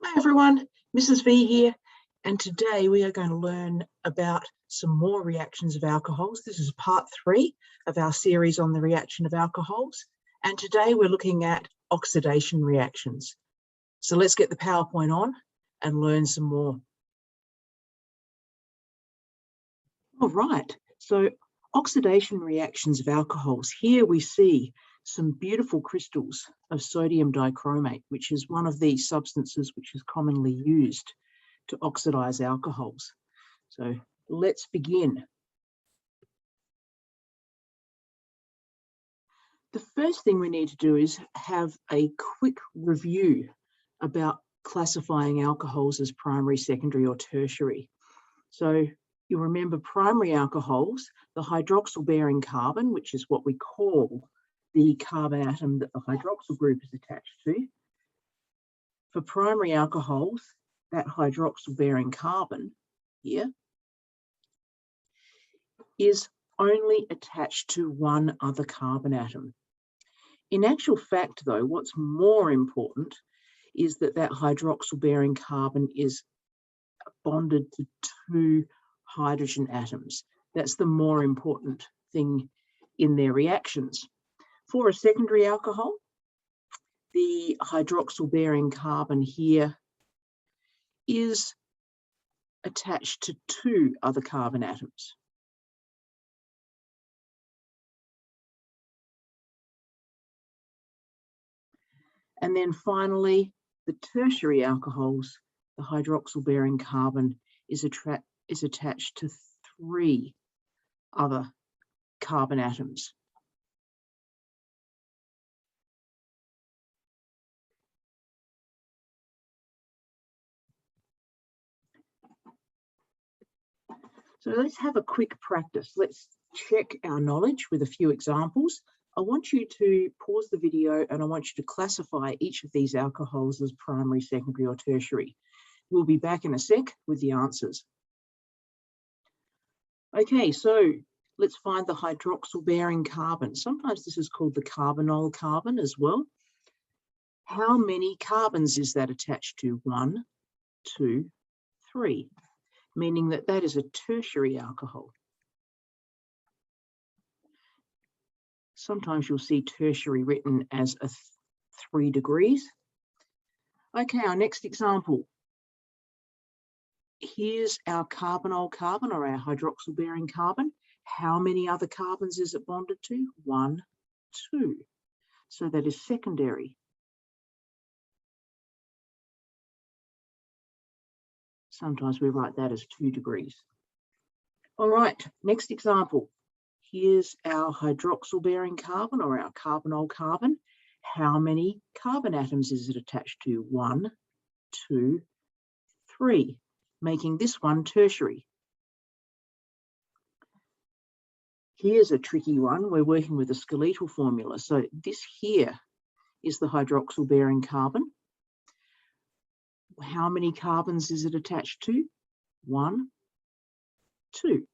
Hi everyone, Mrs. V here, and today we are going to learn about some more reactions of alcohols. This is part 3 of our series on the reaction of alcohols, and today we're looking at oxidation reactions. So let's get the PowerPoint on and learn some more. All right, so oxidation reactions of alcohols. Here we see some beautiful crystals of sodium dichromate, which is one of these substances which is commonly used to oxidize alcohols. So let's begin. The first thing we need to do is have a quick review about classifying alcohols as primary, secondary, or tertiary. So you'll remember primary alcohols, the hydroxyl-bearing carbon, which is what we call the carbon atom that the hydroxyl group is attached to. For primary alcohols, that hydroxyl-bearing carbon here is only attached to one other carbon atom. In actual fact, though, what's more important is that that hydroxyl-bearing carbon is bonded to 2 hydrogen atoms. That's the more important thing in their reactions. For a secondary alcohol, the hydroxyl-bearing carbon here is attached to 2 other carbon atoms. And then finally, the tertiary alcohols, the hydroxyl-bearing carbon is attached to 3 other carbon atoms. So let's have a quick practice. Let's check our knowledge with a few examples. I want you to pause the video and I want you to classify each of these alcohols as primary, secondary, or tertiary. We'll be back in a sec with the answers. Okay, so let's find the hydroxyl-bearing carbon. Sometimes this is called the carbonyl carbon as well. How many carbons is that attached to? 1, 2, 3, meaning that that is a tertiary alcohol. Sometimes you'll see tertiary written as a 3 degrees. Okay, our next example. Here's our carbonyl carbon, or our hydroxyl-bearing carbon. How many other carbons is it bonded to? 1, 2. So that is secondary. Sometimes we write that as 2 degrees. All right, next example. Here's our hydroxyl-bearing carbon, or our carbonyl carbon. How many carbon atoms is it attached to? 1, 2, 3, making this one tertiary. Here's a tricky one. We're working with a skeletal formula. So this here is the hydroxyl-bearing carbon. How many carbons is it attached to? 1, 2.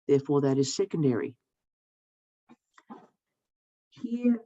Therefore, that is secondary. Here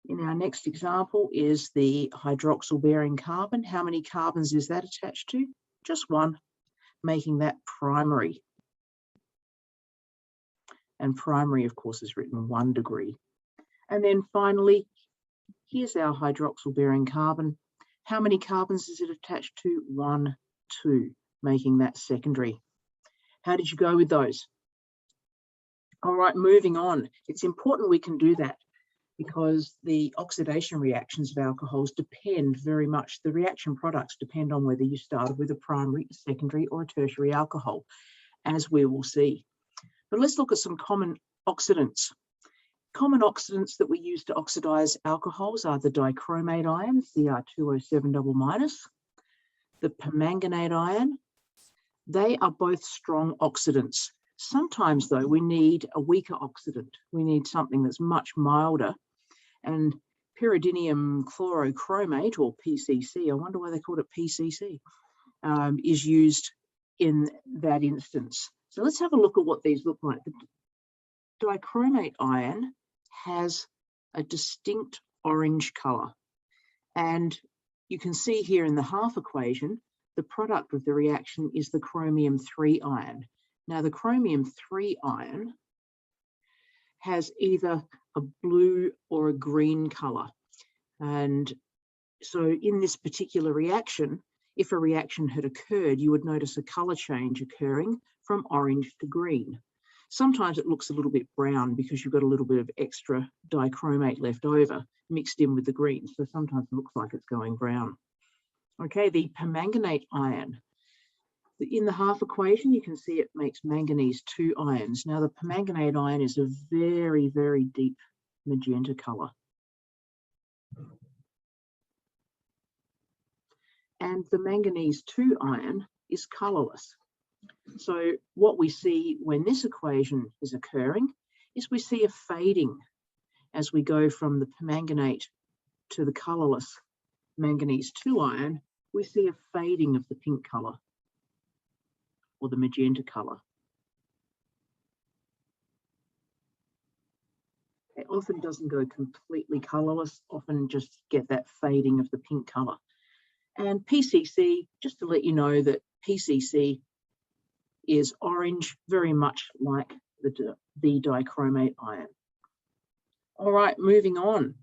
in our next example is the hydroxyl-bearing carbon. How many carbons is that attached to? Just 1, making that primary. And primary, of course, is written 1 degree. And then finally, here's our hydroxyl-bearing carbon. How many carbons is it attached to? 1, 2, making that secondary. How did you go with those? All right, moving on. It's important we can do that because the oxidation reactions of alcohols depend very much, the reaction products depend on whether you started with a primary, a secondary, or a tertiary alcohol, as we will see. But let's look at some common oxidants. Common oxidants that we use to oxidize alcohols are the dichromate ion, Cr2O7-, the permanganate ion. They are both strong oxidants. Sometimes, though, we need a weaker oxidant. We need something that's much milder. And pyridinium chlorochromate, or PCC, I wonder why they called it PCC, is used in that instance. So let's have a look at what these look like. The dichromate ion has a distinct orange color, and you can see here in the half equation, the product of the reaction is the chromium 3 ion. Now, the chromium 3 ion has either a blue or a green color. And so in this particular reaction, if a reaction had occurred, you would notice a color change occurring from orange to green. Sometimes it looks a little bit brown because you've got a little bit of extra dichromate left over mixed in with the green. So sometimes it looks like it's going brown. Okay, the permanganate ion. In the half equation, you can see it makes manganese 2 ions. Now, the permanganate ion is a very, very deep magenta color. And the manganese 2 ion is colorless. So what we see when this equation is occurring is we see a fading as we go from the permanganate to the colorless manganese 2 ion. We see a fading of the pink color or the magenta color. It often doesn't go completely colorless, often just get that fading of the pink color. And PCC, just to let you know that PCC is orange, very much like the dichromate ion. All right, moving on.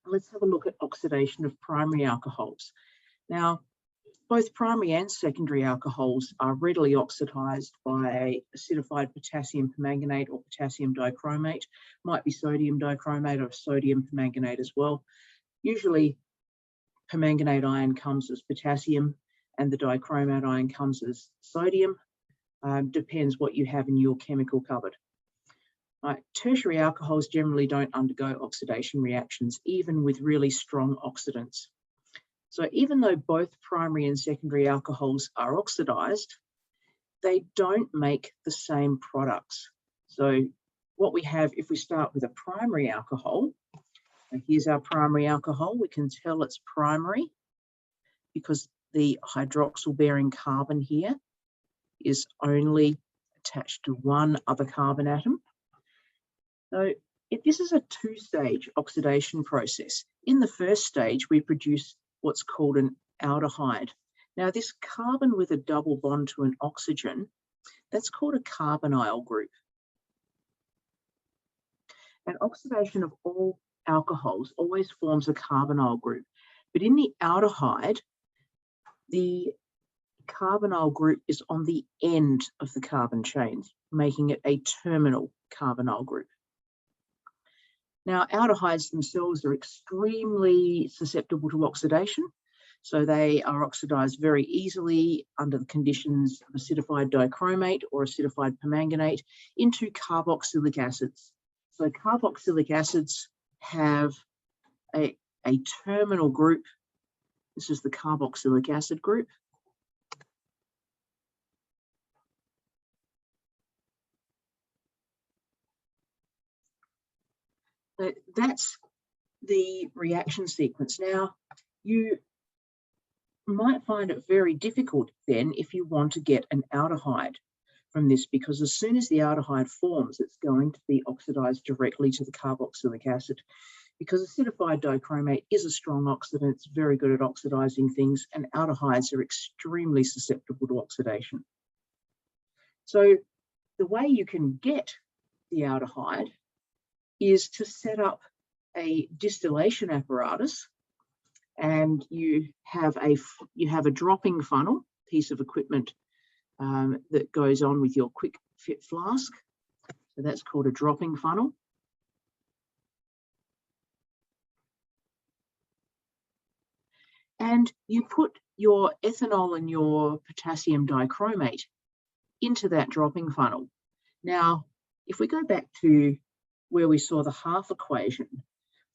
Let's have a look at oxidation of primary alcohols. Now, both primary and secondary alcohols are readily oxidized by acidified potassium permanganate or potassium dichromate. Might be sodium dichromate or sodium permanganate as well. Usually, permanganate ion comes as potassium and the dichromate ion comes as sodium. Depends what you have in your chemical cupboard. Tertiary alcohols generally don't undergo oxidation reactions, even with really strong oxidants. So even though both primary and secondary alcohols are oxidized, they don't make the same products. So what we have, if we start with a primary alcohol, and here's our primary alcohol, we can tell it's primary because the hydroxyl-bearing carbon here is only attached to one other carbon atom. So this is a two-stage oxidation process. In the first stage, we produce what's called an aldehyde. Now, this carbon with a double bond to an oxygen, that's called a carbonyl group. And oxidation of all alcohols always forms a carbonyl group. But in the aldehyde, the carbonyl group is on the end of the carbon chains, making it a terminal carbonyl group. Now, aldehydes themselves are extremely susceptible to oxidation. So they are oxidized very easily under the conditions of acidified dichromate or acidified permanganate into carboxylic acids. So carboxylic acids have a terminal group. This is the carboxylic acid group. That's the reaction sequence. Now, you might find it very difficult then if you want to get an aldehyde from this, because as soon as the aldehyde forms, it's going to be oxidized directly to the carboxylic acid. Because acidified dichromate is a strong oxidant, it's very good at oxidizing things, and aldehydes are extremely susceptible to oxidation. So the way you can get the aldehyde is to set up a distillation apparatus, and you have a dropping funnel, piece of equipment that goes on with your quick fit flask. So that's called a dropping funnel. And you put your ethanol and your potassium dichromate into that dropping funnel. Now, if we go back to where we saw the half equation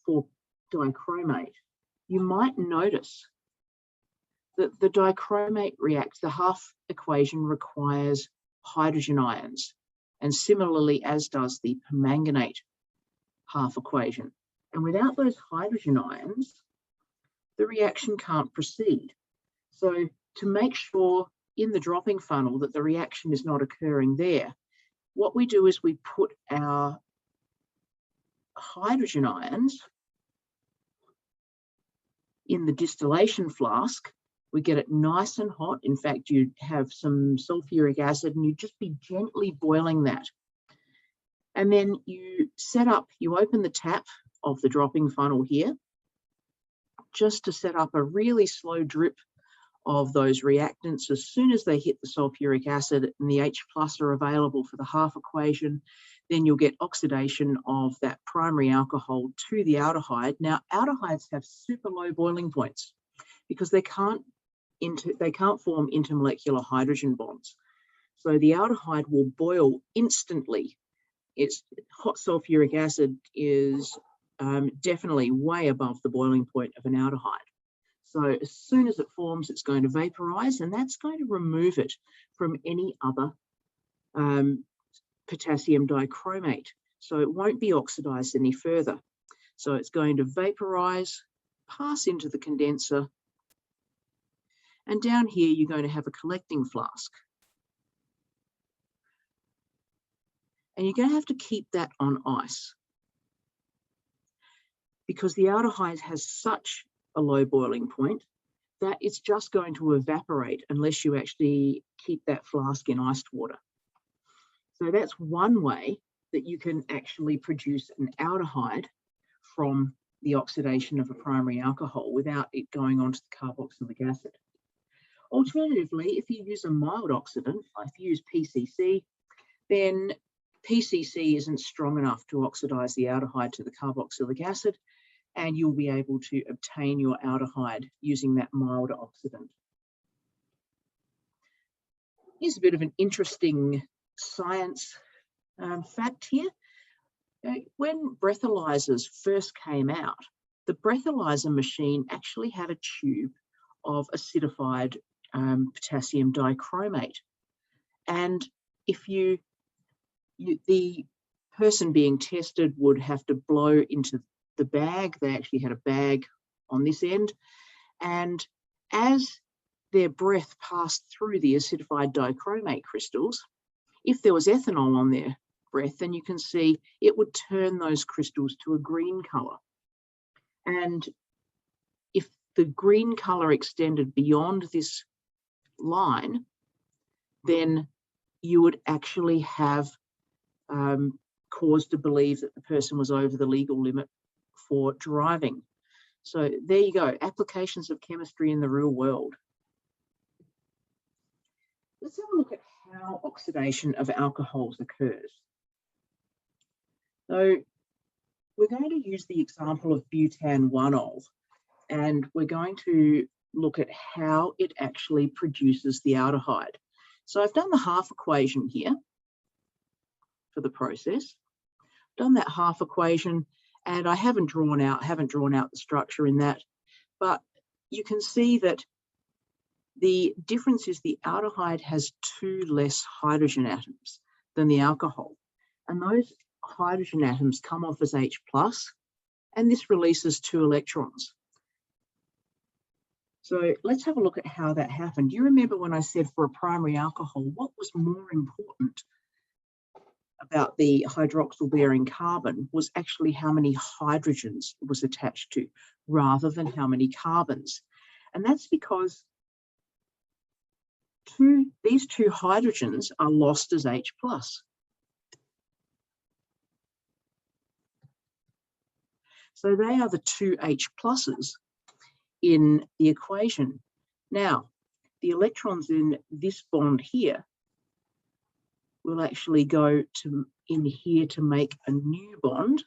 for dichromate, you might notice that the dichromate the half equation requires hydrogen ions, and similarly as does the permanganate half equation. And without those hydrogen ions, the reaction can't proceed. So to make sure in the dropping funnel that the reaction is not occurring there, what we do is we put our hydrogen ions in the distillation flask, we get it nice and hot. In fact, you'd have some sulfuric acid and you'd just be gently boiling that. And then you open the tap of the dropping funnel here, just to set up a really slow drip of those reactants. As soon as they hit the sulfuric acid and the H plus are available for the half equation, then you'll get oxidation of that primary alcohol to the aldehyde. Now, aldehydes have super low boiling points because they can't form intermolecular hydrogen bonds. So the aldehyde will boil instantly. Its hot sulfuric acid is definitely way above the boiling point of an aldehyde. So as soon as it forms, it's going to vaporize, and that's going to remove it from any other potassium dichromate. So it won't be oxidized any further. So it's going to vaporize, pass into the condenser, and down here you're going to have a collecting flask. And you're going to have to keep that on ice because the aldehyde has such a low boiling point that it's just going to evaporate unless you actually keep that flask in iced water. So that's one way that you can actually produce an aldehyde from the oxidation of a primary alcohol without it going onto the carboxylic acid. Alternatively, if you use a mild oxidant, like if you use PCC, then PCC isn't strong enough to oxidize the aldehyde to the carboxylic acid, and you'll be able to obtain your aldehyde using that milder oxidant. Here's a bit of an interesting science fact here. When breathalyzers first came out, the breathalyzer machine actually had a tube of acidified potassium dichromate. And if the person being tested would have to blow into the bag. They actually had a bag on this end. And as their breath passed through the acidified dichromate crystals, if there was ethanol on their breath, then you can see it would turn those crystals to a green color. And if the green color extended beyond this line, then you would actually have cause to believe that the person was over the legal limit for driving. So there you go, applications of chemistry in the real world. Let's have a look at how oxidation of alcohols occurs. So we're going to use the example of butanol, and we're going to look at how it actually produces the aldehyde. So I've done the half equation here for the process. Done that half equation, and I haven't drawn out the structure in that, but you can see that the difference is the aldehyde has 2 less hydrogen atoms than the alcohol, and those hydrogen atoms come off as H+, and this releases 2 electrons. So let's have a look at how that happened. Do you remember when I said for a primary alcohol, what was more important about the hydroxyl-bearing carbon was actually how many hydrogens it was attached to, rather than how many carbons. And that's because these 2 hydrogens are lost as H+. So they are the 2 H pluses in the equation. Now, the electrons in this bond here will actually go in here to make a new bond,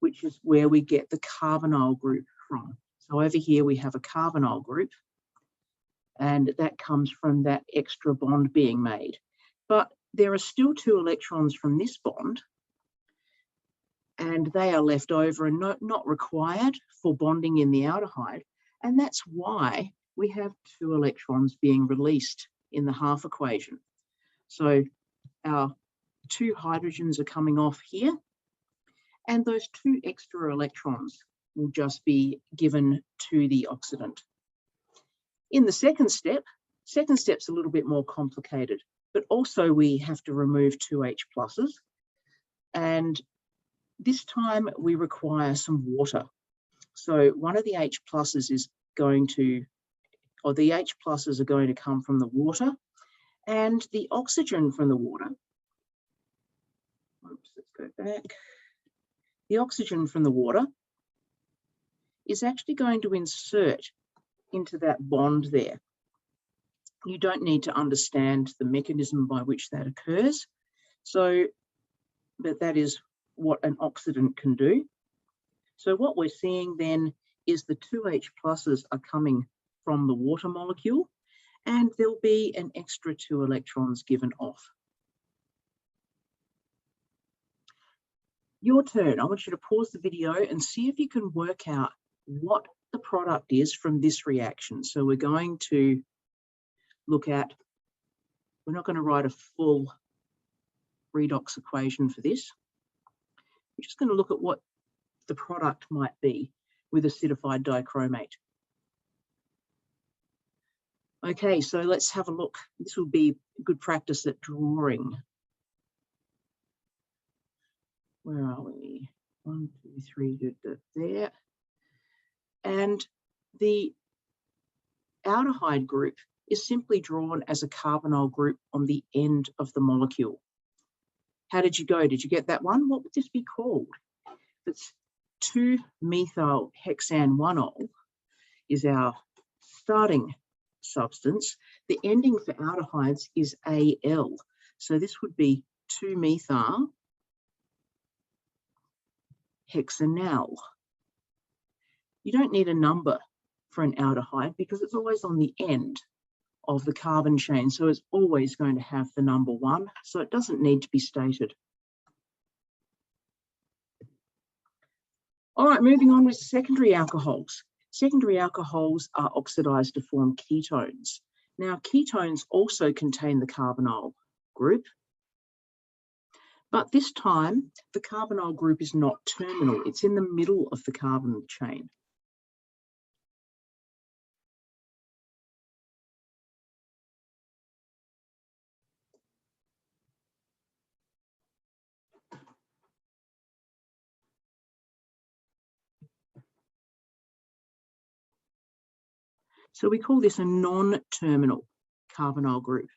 which is where we get the carbonyl group from. So over here we have a carbonyl group, and that comes from that extra bond being made. But there are still 2 electrons from this bond, and they are left over and not required for bonding in the aldehyde. And that's why we have 2 electrons being released in the half equation. So our 2 hydrogens are coming off here, and those 2 extra electrons will just be given to the oxidant. In the second step's a little bit more complicated, but also we have to remove 2 H pluses, and this time we require some water. So one of the H pluses is going to, or the H pluses are going to come from the water, and the oxygen from the water, oops, let's go back. The oxygen from the water is actually going to insert into that bond there. You don't need to understand the mechanism by which that occurs. So, but that is what an oxidant can do. So what we're seeing then is the two H pluses are coming from the water molecule, and there'll be an extra 2 electrons given off. Your turn. I want you to pause the video and see if you can work out what the product is from this reaction. So we're going to look at, we're not going to write a full redox equation for this. We're just going to look at what the product might be with acidified dichromate. Okay, so let's have a look. This will be good practice at drawing. Where are we? 1, 2, 3, there. And the aldehyde group is simply drawn as a carbonyl group on the end of the molecule. How did you go? Did you get that one? What would this be called? It's 2-methyl-hexan-1-ol is our starting substance. The ending for aldehydes is Al. So this would be 2-methyl-hexanal. You don't need a number for an aldehyde because it's always on the end of the carbon chain. So it's always going to have the number 1. So it doesn't need to be stated. All right, moving on with secondary alcohols. Secondary alcohols are oxidized to form ketones. Now, ketones also contain the carbonyl group, but this time the carbonyl group is not terminal. It's in the middle of the carbon chain. So we call this a non-terminal carbonyl group.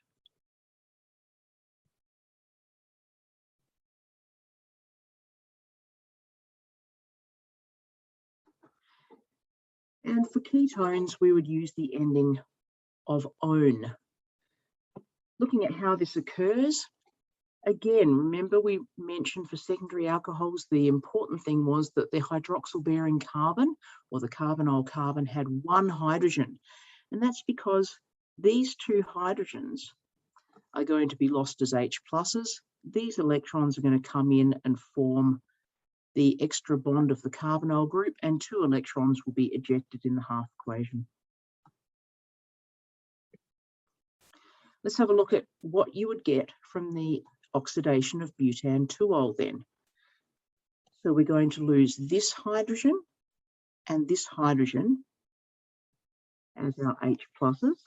And for ketones, we would use the ending of -one. Looking at how this occurs, again, remember we mentioned for secondary alcohols, the important thing was that the hydroxyl-bearing carbon, or the carbonyl carbon, had 1 hydrogen. And that's because these 2 hydrogens are going to be lost as H pluses. These electrons are going to come in and form the extra bond of the carbonyl group, and 2 electrons will be ejected in the half equation. Let's have a look at what you would get from the oxidation of butan-2-ol then. So we're going to lose this hydrogen and this hydrogen as our H pluses.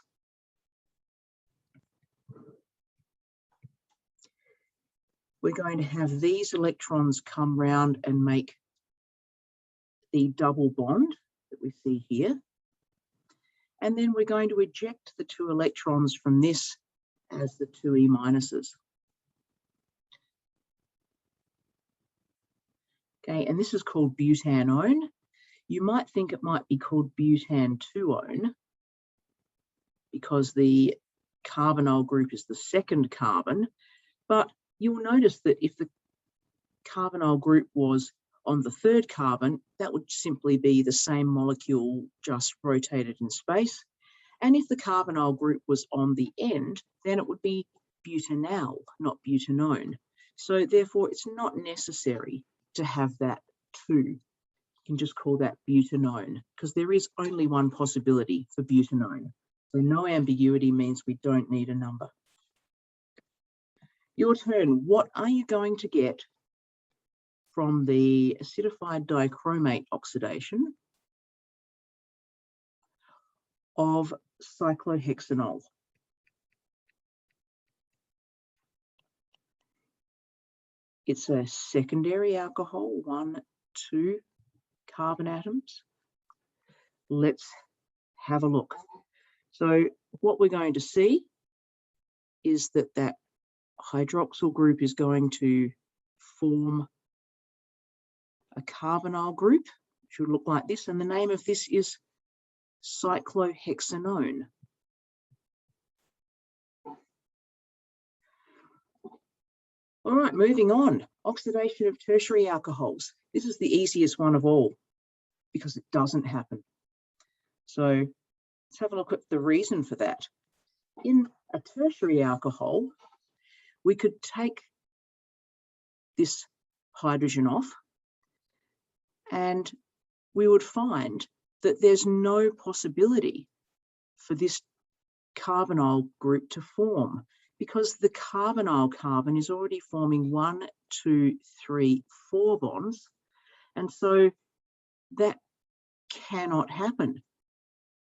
We're going to have these electrons come round and make the double bond that we see here. And then we're going to eject the 2 electrons from this as the 2 E minuses. Okay, and this is called butanone. You might think it might be called butan-2-one because the carbonyl group is the second carbon, but you'll notice that if the carbonyl group was on the 3rd carbon, that would simply be the same molecule just rotated in space. And if the carbonyl group was on the end, then it would be butanal, not butanone. So therefore, it's not necessary to have that 2. You can just call that butanone because there is only one possibility for butanone. So no ambiguity means we don't need a number. Your turn. What are you going to get from the acidified dichromate oxidation of cyclohexanol? It's a secondary alcohol, 1, 2 carbon atoms. let's have a look. So what we're going to see is that that hydroxyl group is going to form a carbonyl group, which will look like this, and the name of this is cyclohexanone. All right, moving on. Oxidation of tertiary alcohols. This is the easiest one of all because it doesn't happen. So let's have a look at the reason for that. In a tertiary alcohol, we could take this hydrogen off and we would find that there's no possibility for this carbonyl group to form because the carbonyl carbon is already forming 1, 2, 3, 4 bonds. And so that cannot happen.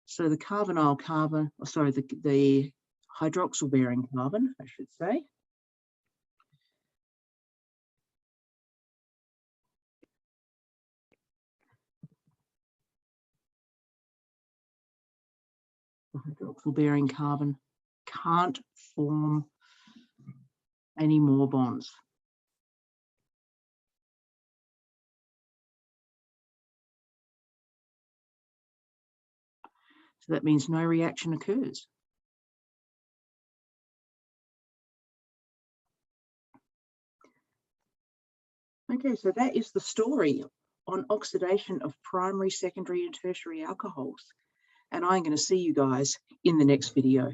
So the carbonyl carbon, or sorry, the hydroxyl bearing carbon, I should say, the hydroxyl bearing carbon can't form any more bonds. So that means no reaction occurs. Okay, so that is the story on oxidation of primary, secondary, and tertiary alcohols. And I'm going to see you guys in the next video.